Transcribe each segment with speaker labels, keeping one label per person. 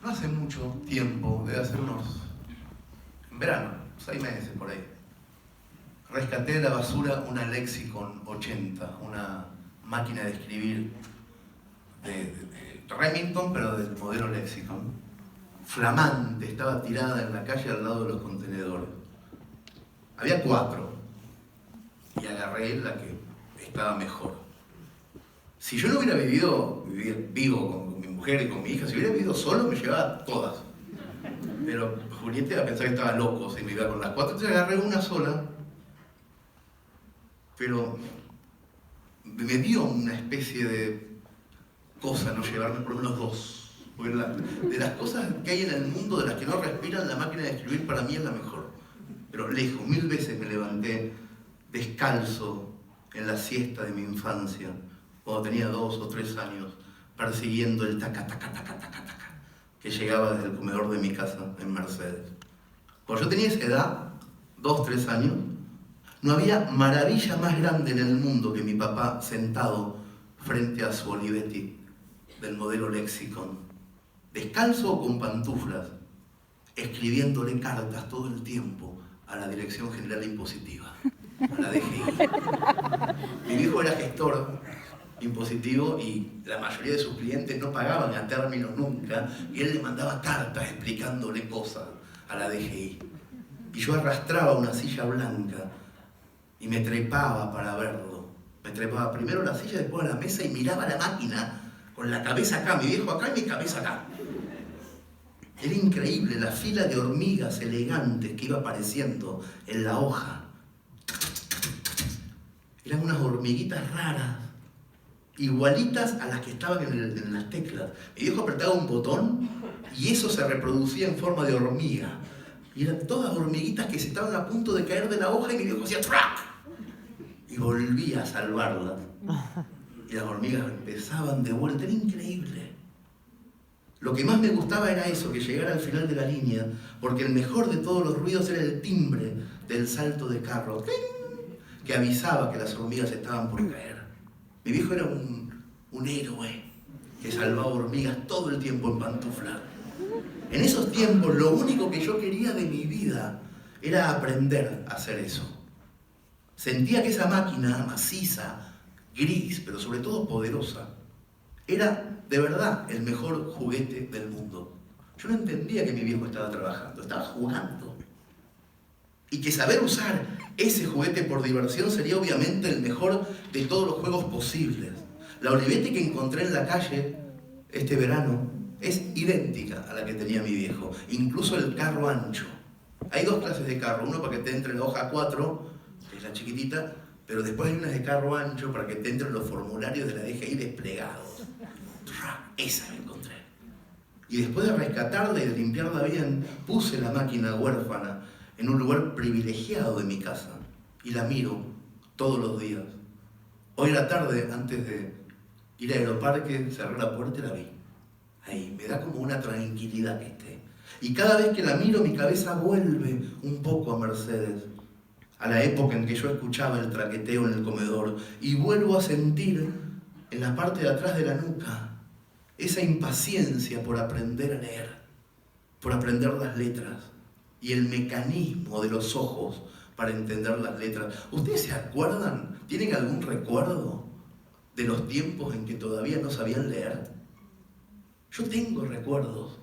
Speaker 1: No hace mucho tiempo, debe hacer en verano, 6 meses por ahí, rescaté de la basura una Lexicon 80, una máquina de escribir de Remington, pero del modelo Lexicon. Flamante, estaba tirada en la calle al lado de los contenedores. Había 4 y agarré la que estaba mejor. Si yo no hubiera vivido vivo con mi mujer y con mi hija, si hubiera vivido solo me llevaba todas. Pero Julieta iba a pensar que estaba loco si me iba con las 4, entonces agarré una sola. Pero me dio una especie de cosa no llevarme por lo menos 2. Porque de las cosas que hay en el mundo, de las que no respiran, la máquina de escribir para mí es la mejor. Pero lejos, 1000 veces me levanté descalzo en la siesta de mi infancia, cuando tenía 2 o 3 años, persiguiendo el taca, taca, taca, taca, taca, que llegaba desde el comedor de mi casa en Mercedes. Cuando yo tenía esa edad, 2, 3 años, no había maravilla más grande en el mundo que mi papá sentado frente a su Olivetti del modelo Lexicon, descalzo o con pantuflas, escribiéndole cartas todo el tiempo a la Dirección General Impositiva, a la DGI. Mi viejo era gestor impositivo y la mayoría de sus clientes no pagaban a término nunca, y él le mandaba cartas explicándole cosas a la DGI. Y yo arrastraba una silla blanca y me trepaba para verlo. Me trepaba primero a la silla, después a la mesa y miraba la máquina con la cabeza acá, mi viejo acá y mi cabeza acá. Era increíble la fila de hormigas elegantes que iba apareciendo en la hoja. Eran unas hormiguitas raras, igualitas a las que estaban en las teclas. Mi viejo apretaba un botón y eso se reproducía en forma de hormiga. Y eran todas hormiguitas que se estaban a punto de caer de la hoja y mi viejo hacía ¡trac! Y volvía a salvarlas. Y las hormigas empezaban de vuelta. Era increíble. Lo que más me gustaba era eso, que llegara al final de la línea, porque el mejor de todos los ruidos era el timbre del salto de carro, que avisaba que las hormigas estaban por caer. Mi viejo era un héroe que salvaba hormigas todo el tiempo en pantufla. En esos tiempos lo único que yo quería de mi vida era aprender a hacer eso. Sentía que esa máquina maciza, gris, pero sobre todo poderosa, era de verdad el mejor juguete del mundo. Yo no entendía que mi viejo estaba trabajando, estaba jugando. Y que saber usar ese juguete por diversión sería obviamente el mejor de todos los juegos posibles. La Olivetti que encontré en la calle este verano es idéntica a la que tenía mi viejo, incluso el carro ancho. Hay 2 clases de carro, uno para que te entre la hoja 4, que es la chiquitita, pero después hay unas de carro ancho para que te entren los formularios de la DGI desplegados. Esa me encontré. Y después de rescatarla y de limpiarla bien, puse la máquina huérfana en un lugar privilegiado de mi casa y la miro todos los días. Hoy a la tarde, antes de ir al aeroparque, cerré la puerta y la vi. Ahí, me da como una tranquilidad que esté. Y cada vez que la miro, mi cabeza vuelve un poco a Mercedes, a la época en que yo escuchaba el traqueteo en el comedor, y vuelvo a sentir en la parte de atrás de la nuca esa impaciencia por aprender a leer, por aprender las letras y el mecanismo de los ojos para entender las letras. ¿Ustedes se acuerdan? ¿Tienen algún recuerdo de los tiempos en que todavía no sabían leer? Yo tengo recuerdos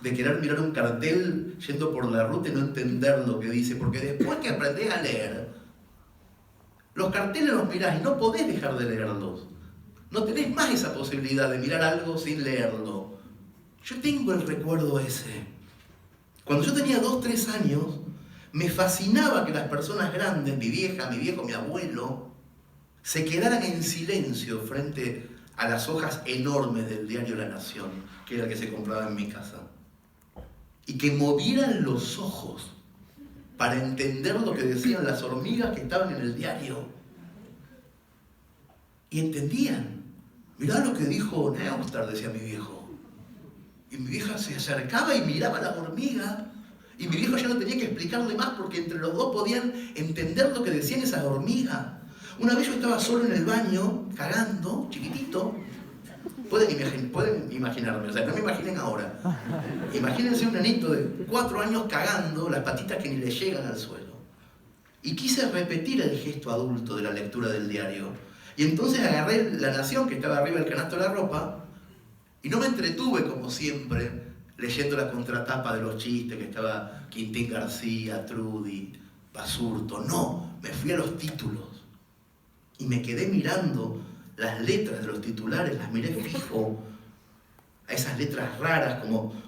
Speaker 1: de querer mirar un cartel yendo por la ruta y no entender lo que dice, porque después que aprendés a leer, los carteles los mirás y no podés dejar de leerlos. No tenés más esa posibilidad de mirar algo sin leerlo. Yo tengo el recuerdo ese. Cuando yo tenía 2, 3 años, me fascinaba que las personas grandes, mi vieja, mi viejo, mi abuelo, se quedaran en silencio frente a las hojas enormes del diario La Nación, que era el que se compraba en mi casa. Y que movieran los ojos para entender lo que decían las hormigas que estaban en el diario. Y entendían. Mirá lo que dijo Neustar, decía mi viejo. Y mi vieja se acercaba y miraba a la hormiga. Y mi viejo ya no tenía que explicarle más porque entre los dos podían entender lo que decían esas hormigas. Una vez yo estaba solo en el baño, cagando, chiquitito. Pueden imaginarme, o sea, no me imaginen ahora. Imagínense un nenito de 4 años cagando, las patitas que ni le llegan al suelo. Y quise repetir el gesto adulto de la lectura del diario. Y entonces agarré La Nación, que estaba arriba del canasto de la ropa, y no me entretuve como siempre leyendo la contratapa de los chistes, que estaba Quintín García, Trudy, Basurto. No, me fui a los títulos. Y me quedé mirando las letras de los titulares, las miré fijo, a esas letras raras,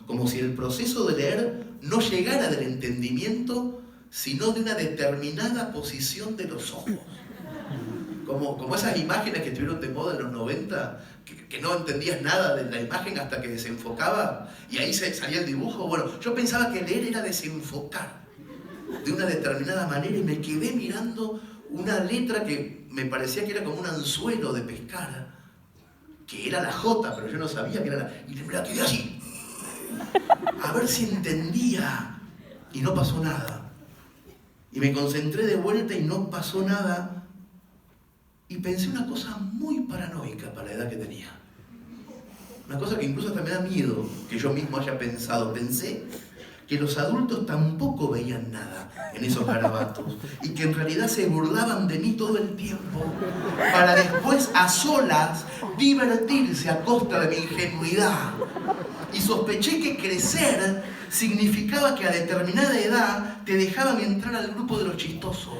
Speaker 1: como si el proceso de leer no llegara del entendimiento, sino de una determinada posición de los ojos. Como esas imágenes que estuvieron de moda en los 90, que no entendías nada de la imagen hasta que desenfocaba y ahí salía el dibujo. Bueno, yo pensaba que leer era desenfocar de una determinada manera y me quedé mirando una letra que me parecía que era como un anzuelo de pescar, que era la J, pero yo no sabía que era la... Y me la quedé así, a ver si entendía, y no pasó nada. Y me concentré de vuelta y no pasó nada. Y pensé una cosa muy paranoica para la edad que tenía. Una cosa que incluso hasta me da miedo que yo mismo haya pensado. Pensé que los adultos tampoco veían nada en esos garabatos y que en realidad se burlaban de mí todo el tiempo para después a solas divertirse a costa de mi ingenuidad. Y sospeché que crecer significaba que a determinada edad te dejaban entrar al grupo de los chistosos.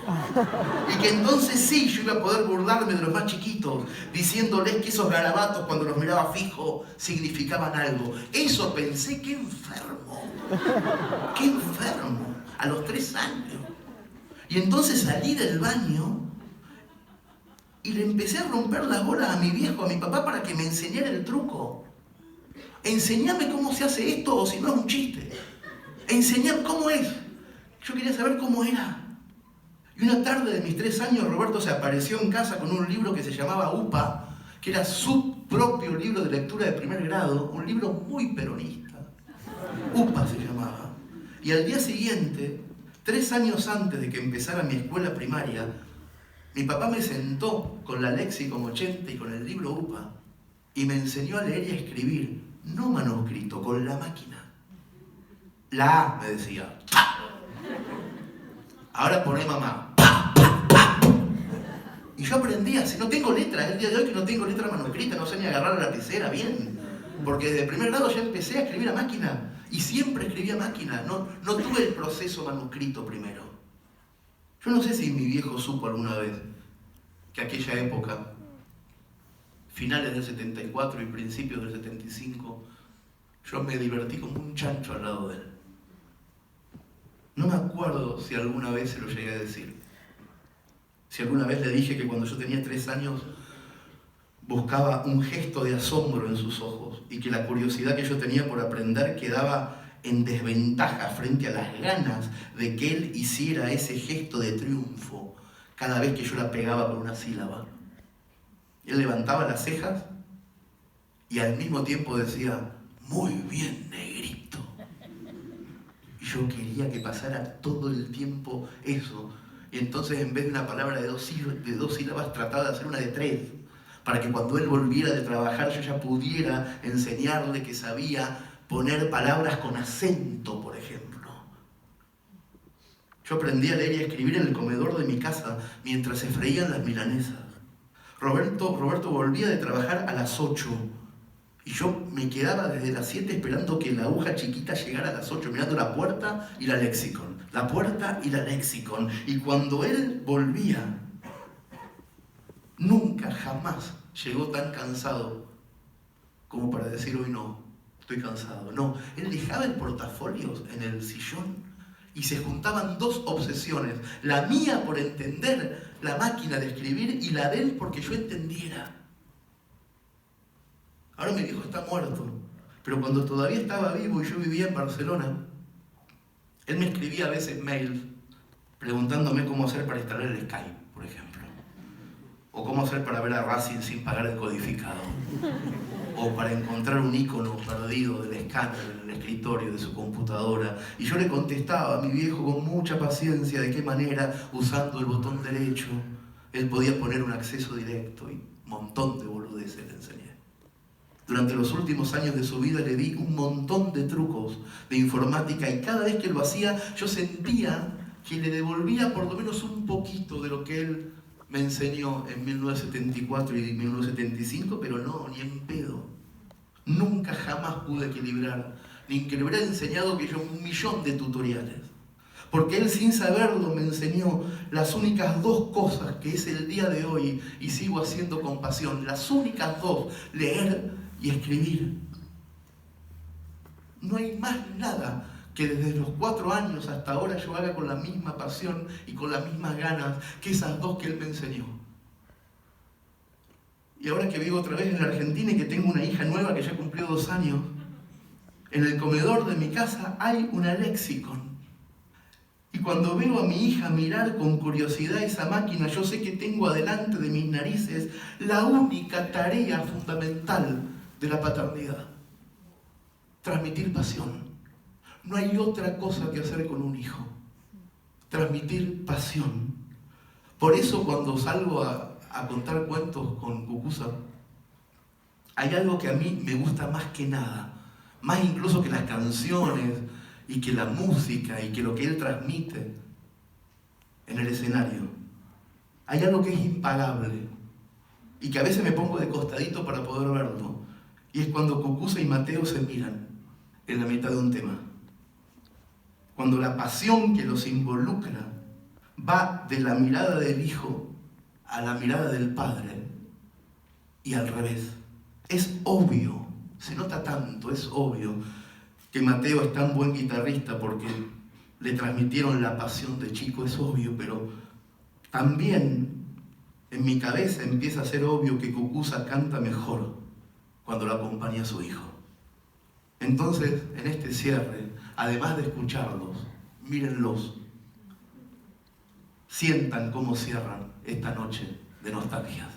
Speaker 1: Y que entonces sí, yo iba a poder burlarme de los más chiquitos, diciéndoles que esos garabatos cuando los miraba fijo significaban algo. Eso pensé, qué enfermo. Qué enfermo. A los 3 años. Y entonces salí del baño y le empecé a romper la bola a mi viejo, a mi papá, para que me enseñara el truco. Enseñame cómo se hace esto, o si no es un chiste. Enseñame cómo es. Yo quería saber cómo era. Y una tarde de mis 3 años, Roberto se apareció en casa con un libro que se llamaba UPA, que era su propio libro de lectura de primer grado, un libro muy peronista. UPA se llamaba. Y al día siguiente, 3 años antes de que empezara mi escuela primaria, mi papá me sentó con la Lexicon 80 y con el libro UPA y me enseñó a leer y a escribir. No manuscrito, con la máquina. La A, me decía. ¡Pa! Ahora poné mamá. ¡Pa, pa, pa! Y yo aprendía, si no tengo letra, el día de hoy que no tengo letra manuscrita, no sé ni agarrar la lapicera bien. Porque desde primer grado ya empecé a escribir a máquina. Y siempre escribí a máquina. No tuve el proceso manuscrito primero. Yo no sé si mi viejo supo alguna vez que aquella época, finales del 74 y principios del 75, yo me divertí como un chancho al lado de él. No me acuerdo si alguna vez se lo llegué a decir. Si alguna vez le dije que cuando yo tenía 3 años buscaba un gesto de asombro en sus ojos y que la curiosidad que yo tenía por aprender quedaba en desventaja frente a las ganas de que él hiciera ese gesto de triunfo cada vez que yo la pegaba por una sílaba. Él levantaba las cejas y al mismo tiempo decía, muy bien, negrito. Y yo quería que pasara todo el tiempo eso. Y entonces en vez de una palabra de 2 sílabas trataba de hacer una de 3. Para que cuando él volviera de trabajar yo ya pudiera enseñarle que sabía poner palabras con acento, por ejemplo. Yo aprendí a leer y a escribir en el comedor de mi casa mientras se freían las milanesas. Roberto volvía de trabajar a las 8 y yo me quedaba desde las 7 esperando que la aguja chiquita llegara a las 8, mirando la puerta y la Lexicon. La puerta y la Lexicon. Y cuando él volvía, nunca, jamás llegó tan cansado como para decir hoy no, estoy cansado. No, él dejaba el portafolio en el sillón y se juntaban 2 obsesiones. La mía por entender la máquina de escribir y la de él porque yo entendiera. Ahora mi viejo está muerto, pero cuando todavía estaba vivo y yo vivía en Barcelona, él me escribía a veces mails preguntándome cómo hacer para instalar el Skype, por ejemplo. O cómo hacer para ver a Racing sin pagar el codificado. O para encontrar un icono perdido del escáner en el escritorio de su computadora. Y yo le contestaba a mi viejo con mucha paciencia de qué manera, usando el botón derecho, él podía poner un acceso directo y un montón de boludeces le enseñé. Durante los últimos años de su vida le di un montón de trucos de informática y cada vez que lo hacía yo sentía que le devolvía por lo menos un poquito de lo que él me enseñó en 1974 y 1975, pero no, ni en pedo. Nunca jamás pude equilibrar, ni que le hubiera enseñado que yo 1.000.000 de tutoriales. Porque él sin saberlo me enseñó las únicas 2 cosas que es el día de hoy y sigo haciendo con pasión. Las únicas 2, leer y escribir. No hay más nada que desde los 4 años hasta ahora yo haga con la misma pasión y con las mismas ganas que esas 2 que él me enseñó. Y ahora que vivo otra vez en la Argentina y que tengo una hija nueva que ya cumplió 2 años, en el comedor de mi casa hay una Lexicon. Y cuando veo a mi hija mirar con curiosidad esa máquina, yo sé que tengo adelante de mis narices la única tarea fundamental de la paternidad: transmitir pasión. No hay otra cosa que hacer con un hijo. Transmitir pasión. Por eso cuando salgo a contar cuentos con Cucuza, hay algo que a mí me gusta más que nada, más incluso que las canciones y que la música y que lo que él transmite en el escenario. Hay algo que es impagable y que a veces me pongo de costadito para poder verlo, y es cuando Cucuza y Mateo se miran en la mitad de un tema. Cuando la pasión que los involucra va de la mirada del hijo a la mirada del padre y al revés. Es obvio, se nota tanto, es obvio que Mateo es tan buen guitarrista porque le transmitieron la pasión de chico, es obvio, pero también en mi cabeza empieza a ser obvio que Cucuza canta mejor cuando lo acompaña a su hijo. Entonces, en este cierre, además de escucharlos, mírenlos, sientan cómo cierran esta noche de nostalgias.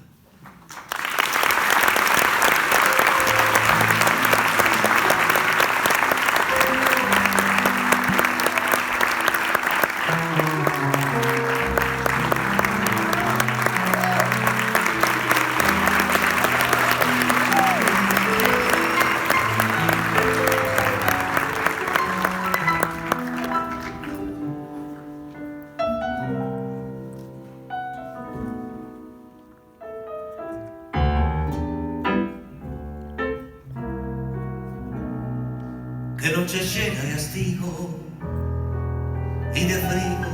Speaker 2: Qué noche llena de hastío y de frío,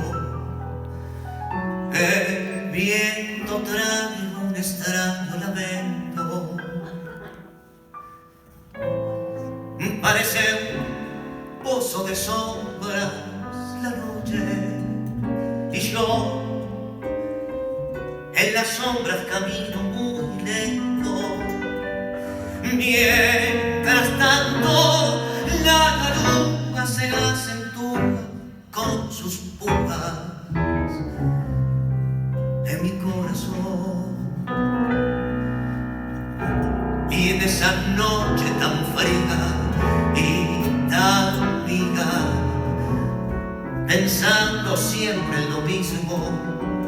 Speaker 2: el viento trae un extraño lamento. Parece un pozo de sombras la noche, y yo en las sombras camino muy lento. Mientras tanto la luna se acentúa con sus pujas en mi corazón. Y en esa noche tan fría y tan fría, pensando siempre en lo mismo,